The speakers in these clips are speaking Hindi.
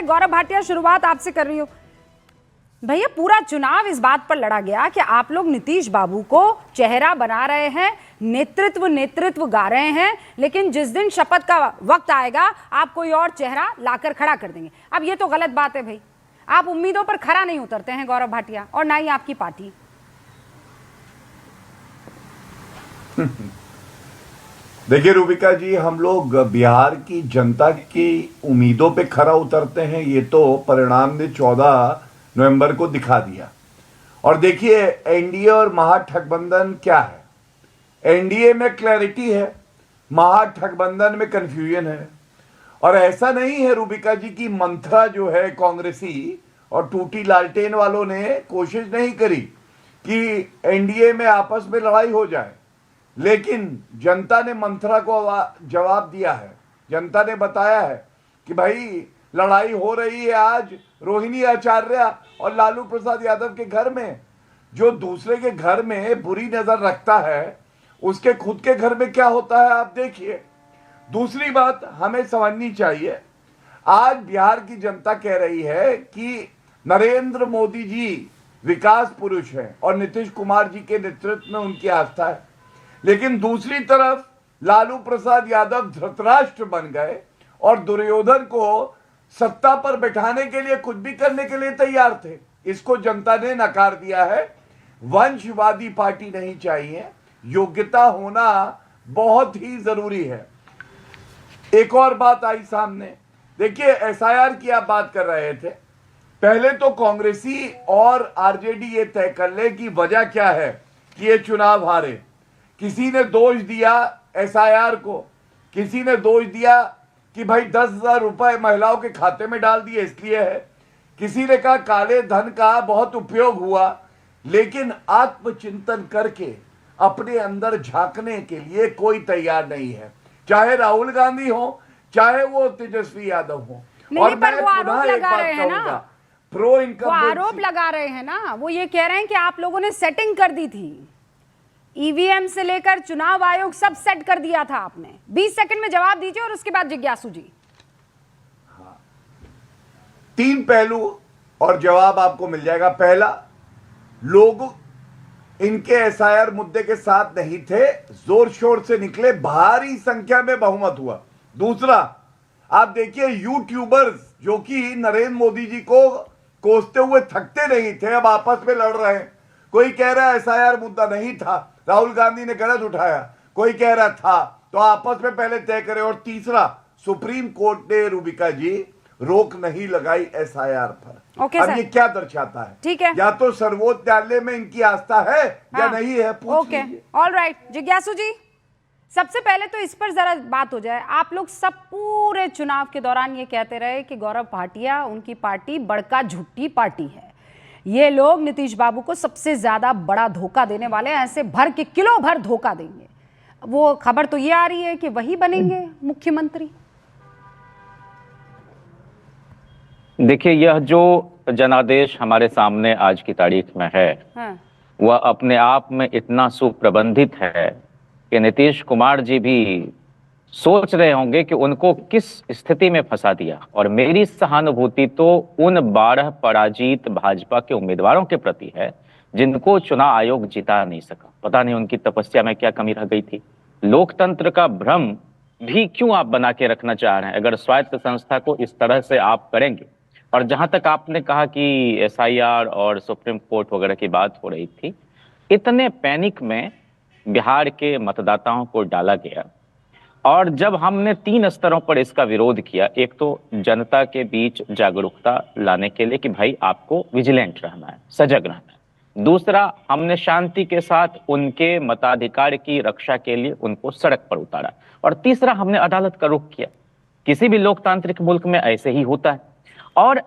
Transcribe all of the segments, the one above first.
गौरव भाटिया, शुरुआत आपसे कर रही हूँ। भैया, पूरा चुनाव इस बात पर लड़ा गया कि आप लोग नीतीश बाबू को चेहरा बना रहे हैं, नेतृत्व गा रहे हैं, लेकिन जिस दिन शपथ का वक्त आएगा आप कोई और चेहरा लाकर खड़ा कर देंगे। अब ये तो गलत बात है भाई, आप उम्मीदों पर खरा नहीं उतरते हैं गौरव भाटिया, और ना ही आपकी पार्टी। देखिए रूबिका जी, हम लोग बिहार की जनता की उम्मीदों पे खरा उतरते हैं, ये तो परिणाम ने 14 नवंबर को दिखा दिया। और देखिए एनडीए और महागठबंधन क्या है। एनडीए में क्लैरिटी है, महागठबंधन में कंफ्यूजन है। और ऐसा नहीं है रूबिका जी की मंत्रा जो है कांग्रेसी और टूटी लालटेन वालों ने कोशिश नहीं करी कि एनडीए में आपस में लड़ाई हो जाए, लेकिन जनता ने मंत्रा को जवाब दिया है। जनता ने बताया है कि भाई लड़ाई हो रही है आज रोहिणी आचार्य और लालू प्रसाद यादव के घर में। जो दूसरे के घर में बुरी नजर रखता है, उसके खुद के घर में क्या होता है आप देखिए। दूसरी बात हमें समझनी चाहिए, आज बिहार की जनता कह रही है कि नरेंद्र मोदी जी विकास पुरुष हैं और नीतीश कुमार जी के नेतृत्व में उनकी आस्था है। लेकिन दूसरी तरफ लालू प्रसाद यादव धृतराष्ट्र बन गए और दुर्योधन को सत्ता पर बैठाने के लिए कुछ भी करने के लिए तैयार थे। इसको जनता ने नकार दिया है। वंशवादी पार्टी नहीं चाहिए, योग्यता होना बहुत ही जरूरी है। एक और बात आई सामने, देखिए एसआईआर की आप बात कर रहे थे। पहले तो कांग्रेसी और आरजेडी ये तय कर ले कि वजह क्या है कि ये चुनाव हारे। किसी ने दोष दिया एसआईआर को, किसी ने दोष दिया कि भाई 10,000 रुपए महिलाओं के खाते में डाल दिए इसलिए है, किसी ने कहा काले धन का बहुत उपयोग हुआ। लेकिन आत्मचिंतन करके अपने अंदर झांकने के लिए कोई तैयार नहीं है, चाहे राहुल गांधी हो चाहे वो तेजस्वी यादव हो। और पर वो आरोप लगा रहे हैं ना, प्रो इनकम, वो आरोप लगा रहे हैं ना, वो ये कह रहे हैं कि आप लोगों ने सेटिंग कर दी थी, ईवीएम से लेकर चुनाव आयोग सब सेट कर दिया था आपने। 20 सेकंड में जवाब दीजिए और उसके बाद जिज्ञासु जी। हाँ, 3 पहलू और जवाब आपको मिल जाएगा। पहला, लोग इनके एसआईआर मुद्दे के साथ नहीं थे, जोर शोर से निकले, भारी संख्या में बहुमत हुआ। दूसरा, आप देखिए यूट्यूबर्स जो कि नरेंद्र मोदी जी को कोसते हुए थकते नहीं थे, अब आपस में लड़ रहे हैं। कोई कह रहा है एसआईआर मुद्दा नहीं था, राहुल गांधी ने गलत उठाया, कोई कह रहा था, तो आपस में पहले तय करें। और तीसरा, सुप्रीम कोर्ट ने रूबिका जी रोक नहीं लगाई एसआईआर पर। अब ये क्या दर्शाता है? ठीक है, या तो सर्वोच्च न्यायालय में इनकी आस्था है या नहीं है, पूछ लीजिए। ऑलराइट, जिज्ञासु जी, सबसे पहले तो इस पर जरा बात हो जाए। आप लोग सब पूरे चुनाव के दौरान ये कहते रहे कि गौरव भाटिया, उनकी पार्टी बड़का झुट्टी पार्टी है, ये लोग नीतीश बाबू को सबसे ज्यादा बड़ा धोखा देने वाले हैं, ऐसे भर के किलो भर धोखा देंगे। वो खबर तो ये आ रही है कि वही बनेंगे मुख्यमंत्री। देखिए, यह जो जनादेश हमारे सामने आज की तारीख में है, हाँ। वह अपने आप में इतना सुप्रबंधित है कि नीतीश कुमार जी भी सोच रहे होंगे कि उनको किस स्थिति में फंसा दिया। और मेरी सहानुभूति तो उन 12 पराजित भाजपा के उम्मीदवारों के प्रति है जिनको चुनाव आयोग जिता नहीं सका। पता नहीं उनकी तपस्या में क्या कमी रह गई थी। लोकतंत्र का भ्रम भी क्यों आप बना के रखना चाह रहे हैं अगर स्वायत्त संस्था को इस तरह से आप करेंगे। और जहां तक आपने कहा कि एसआईआर और सुप्रीम कोर्ट वगैरह की बात हो रही थी, इतने पैनिक में बिहार के मतदाताओं को डाला गया। और जब हमने 3 स्तरों पर इसका विरोध किया, एक तो जनता के बीच जागरूकता लाने के लिए कि भाई आपको विजिलेंट रहना है, सजग रहना है। दूसरा, हमने शांति के साथ उनके मताधिकार की रक्षा के लिए उनको सड़क पर उतारा। और तीसरा, हमने अदालत का रुख किया। किसी भी लोकतांत्रिक मुल्क में ऐसे ही होता है। और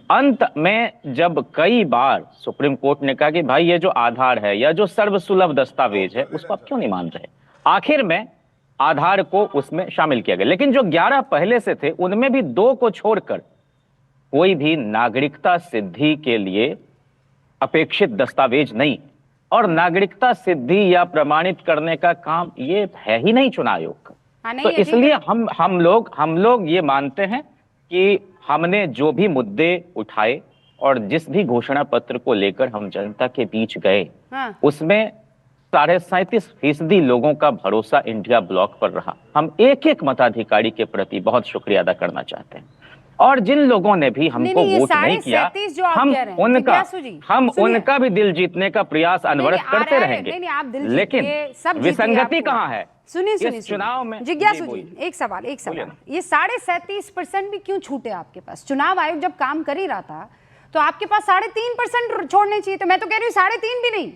अंत में जब कई बार सुप्रीम कोर्ट ने कहा कि भाई ये जो आधार है या जो सर्वसुलभ दस्तावेज है उसको आप क्यों नहीं मान रहे, आखिर में आधार को उसमें शामिल किया गया। लेकिन जो 11 पहले से थे उनमें भी 2 को छोड़कर कोई भी नागरिकता सिद्धि के लिए अपेक्षित दस्तावेज नहीं। और नागरिकता सिद्धि या प्रमाणित करने का काम ये है ही नहीं चुनाव आयोग का। तो इसलिए हम लोग ये मानते हैं कि हमने जो भी मुद्दे उठाए और जिस भी घोषणा पत्र को लेकर हम जनता के बीच गए, हाँ। उसमें 37.5% लोगों का भरोसा इंडिया ब्लॉक पर रहा। हम एक एक मताधिकारी के प्रति बहुत शुक्रिया अदा करना चाहते हैं। और जिन लोगों ने भी हमको नहीं, वोट नहीं किया, हम उनका भी दिल जीतने का प्रयास अनवरत करते रहेंगे। लेकिन विसंगति कहाँ है सुनिए चुनाव में? जिज्ञासु जी, एक सवाल ये 37.5% भी क्यों छूटे आपके पास? चुनाव आयोग जब काम कर ही रहा था तो आपके पास 3.5% छोड़ने चाहिए थे। मैं तो कह रही हूँ 3.5 भी नहीं,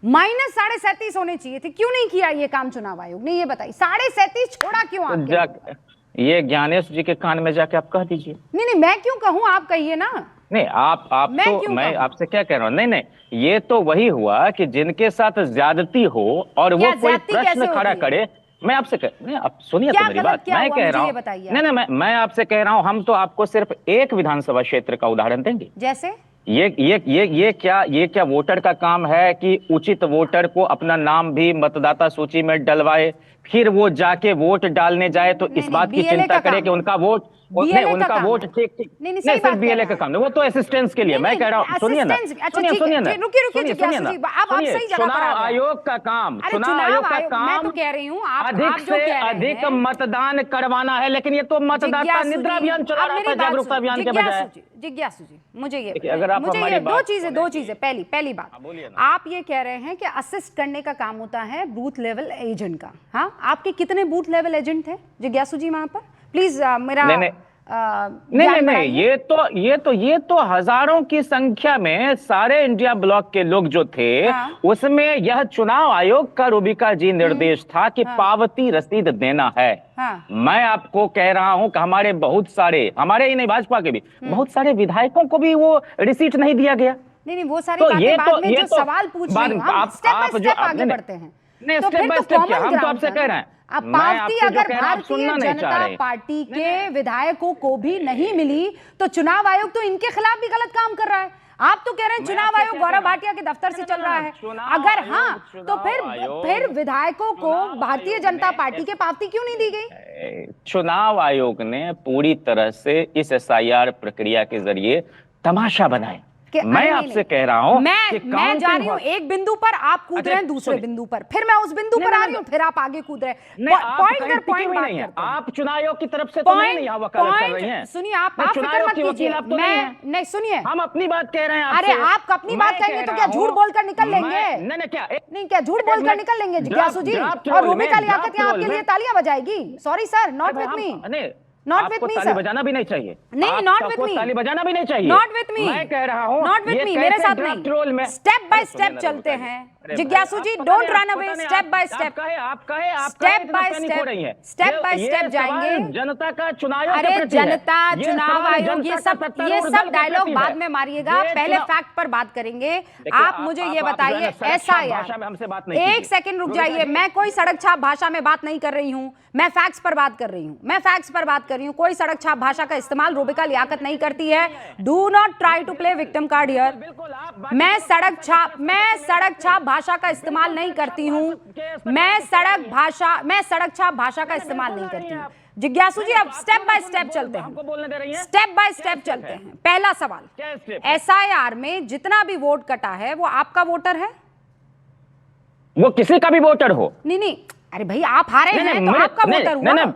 -37.5 होने चाहिए थे। क्यों नहीं किया ये काम चुनाव आयोग ने? ये बताइए, 37.5 छोड़ा क्यों आपके? ये ज्ञानेश जी के कान में जाके आप कह दीजिए। नहीं, मैं क्यों कहूँ, आप कहिए ना। नहीं, आप तो मैं आपसे क्या कह रहा हूँ? नहीं, ये तो वही हुआ कि जिनके साथ ज्यादती हो और वो कोई प्रश्न खड़ा करे। मैं आपसे नहीं, आप सुनिए तो मेरी बात। मैं कह रहा हूँ, नहीं, मैं आपसे कह रहा हूँ, हम तो आपको सिर्फ एक विधानसभा क्षेत्र का उदाहरण देंगे। जैसे ये क्या वोटर का काम है कि उचित वोटर को अपना नाम भी मतदाता सूची में डलवाए, फिर वो जाके वोट डालने जाए तो इस बात की चिंता करे कि उनका वोट ठीक नहीं, सिर्फ बीएलए का काम नहीं, वो तो असिस्टेंस के लिए। मैं कह रहा हूँ, सुनिए ना, चुनाव आयोग का काम, मैं तो कह रही हूँ अधिक से अधिक मतदान करवाना है, लेकिन ये तो मतदाता निद्रा अभियान चला रहा है, जागरूकता अभियान के बजाय। जिज्ञासु जी, मुझे ये अगर आप दो चीजें पहली बात, आप ये कह रहे हैं कि असिस्ट करने का काम होता है बूथ लेवल एजेंट का। हाँ, आपके कितने बूथ लेवल एजेंट थे जिज्ञासु जी वहां पर? प्लीज मेरा नहीं, ये तो हजारों की संख्या में सारे इंडिया ब्लॉक के लोग जो थे, उसमें यह चुनाव आयोग का रूबिका जी निर्देश था कि पावती रसीद देना है। मैं आपको कह रहा हूं कि हमारे बहुत सारे, हमारे ही नहीं भाजपा के भी बहुत सारे विधायकों को भी वो रिसीट नहीं दिया गया। नहीं, वो सारी बातें बाद में जो सवाल पूछ रहे हैं, हम स्टेप बाय स्टेप आगे बढ़ते हैं। नहीं, स्टेप बाय स्टेप क्या, हम तो आपसे कह रहे हैं, पावती अगर भारतीय जनता पार्टी के विधायकों को भी नहीं मिली तो चुनाव आयोग तो इनके खिलाफ भी गलत काम कर रहा है। आप तो कह रहे हैं चुनाव आयोग गौरव भाटिया के दफ्तर से चल रहा है। अगर हाँ, तो फिर विधायकों को भारतीय जनता पार्टी के पावती क्यों नहीं दी गई? चुनाव आयोग ने पूरी तरह से इस एसआईआर प्रक्रिया के जरिए तमाशा बनाया। मैं आपसे कह रहा हूं, मैं जा रही हूं एक बिंदु पर, आप कूद रहे हैं दूसरे बिंदु पर, फिर मैं उस बिंदु पर आ रही हूं, फिर आप आगे कूद रहे हैं। पॉइंट बात करते हैं। आप चुनाव आयोग की तरफ से तो नहीं यहाँ वकालत कर रही हैं। सुनिए, आप फिक्र मत कीजिए, नहीं सुनिए, हम अपनी बात कह रहे हैं। अरे आप अपनी बात कहेंगे तो क्या झूठ बोलकर निकल लेंगे? नहीं, क्या झूठ बोलकर निकल लेंगे जिज्ञासु जी? और रूबिका लियाकत यहाँ आपके लिए तालियां बजाएगी। Sorry sir, not with me. Not with me sir, बजाना भी नहीं चाहिए। नहीं, नॉट विथ मी, ताली बजाना भी नहीं चाहिए। नॉट विथ मी, मैं कह रहा हूं, नॉट विथ मी, मेरे साथ नहीं। स्टेप बाय स्टेप चलते हैं जिज्ञासु ji, don't run away. Step by step, step by step जाएंगे। जनता का चुनाव, अरे जनता चुनाव आयोग, ये सब डायलॉग बाद में मारिएगा, पहले फैक्ट पर बात करेंगे। आप मुझे ये बताइए, एसआईआर, एक सेकंड रुक जाइए, मैं कोई सड़क छाप भाषा में बात नहीं कर रही हूं, मैं फैक्ट्स पर बात कर रही हूं, कोई सड़क छाप भाषा का इस्तेमाल रूबिका लियाकत नहीं करती है। Do not try to play victim card here. मैं सड़क छाप भाषा का इस्तेमाल नहीं करती हूं, मैं सड़क छाप भाषा का इस्तेमाल नहीं करती हूं। जिज्ञासु जी, अब स्टेप बाय स्टेप चलते हैं, स्टेप बाय स्टेप चलते हैं। पहला सवाल, एसआईआर में जितना भी वोट कटा है वो आपका वोटर है? वो किसी का भी वोटर हो। नहीं, अरे भाई आप हारे हैं तो आपका वोटर हुआ।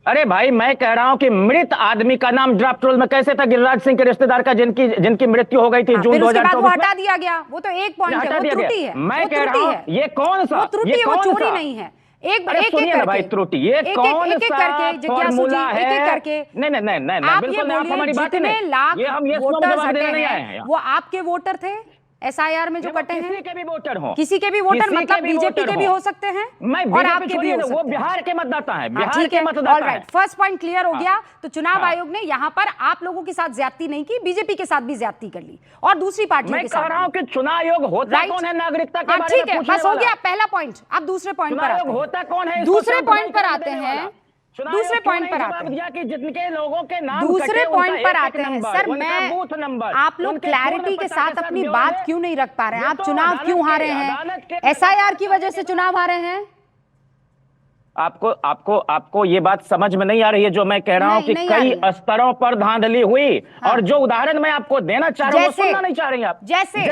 अरे भाई, मैं कह रहा हूं कि मृत आदमी का नाम ड्राफ्ट रोल में कैसे था? गिरिराज सिंह के रिश्तेदार का, जिनकी मृत्यु हो गई थी जून 2024 में, हटा दिया गया। वो तो एक पॉइंट है, वो त्रुटि है। मैं कह रहा हूं, ये कौन सा त्रुटि है? वो चोरी नहीं है। एक भाई, त्रुटि ये कौन सा फॉर्मूला है? नहीं, आप बिल्कुल ये आप हमारी बात जितने लाख वोटर्स हटे हैं वो आपके वोटर थे एसआईआर में जो कटे हैं? किसी के भी वोटर हो, किसी के भी वोटर, मतलब बीजेपी के भी हो सकते हैं और आपके भी हो सकते हैं। वो बिहार के मतदाता हैं, बिहार के मतदाता हैं। फर्स्ट पॉइंट क्लियर हो गया। तो चुनाव आयोग ने यहाँ पर आप लोगों के साथ ज्यादती नहीं की, बीजेपी के साथ भी ज्यादती कर ली और दूसरी पार्टियों के साथ। मैं कह रहा हूं कि चुनाव आयोग होता कौन है नागरिकता के बारे में? ठीक है, बस हो गया पहला पॉइंट। अब दूसरे पॉइंट पर होता कौन है? दूसरे पॉइंट पर आते हैं, दूसरे पॉइंट पर आते हैं, जिनके लोगों के नाम दूसरे पॉइंट पर आते हैं। सर, मैं आप लोग क्लैरिटी के साथ अपनी बात क्यों नहीं रख पा रहे हैं? आप चुनाव क्यों हारे हैं? एसआईआर की वजह से चुनाव हारे हैं? आपको आपको आपको ये बात समझ में नहीं आ रही है जो मैं कह रहा हूं कि नहीं आ कई रही है। स्तरों पर धांधली हुई। और जो उदाहरण मैं आपको देना चाह रहा हूं वो जैसे? सुनना नहीं चाह रही आप। जैसे?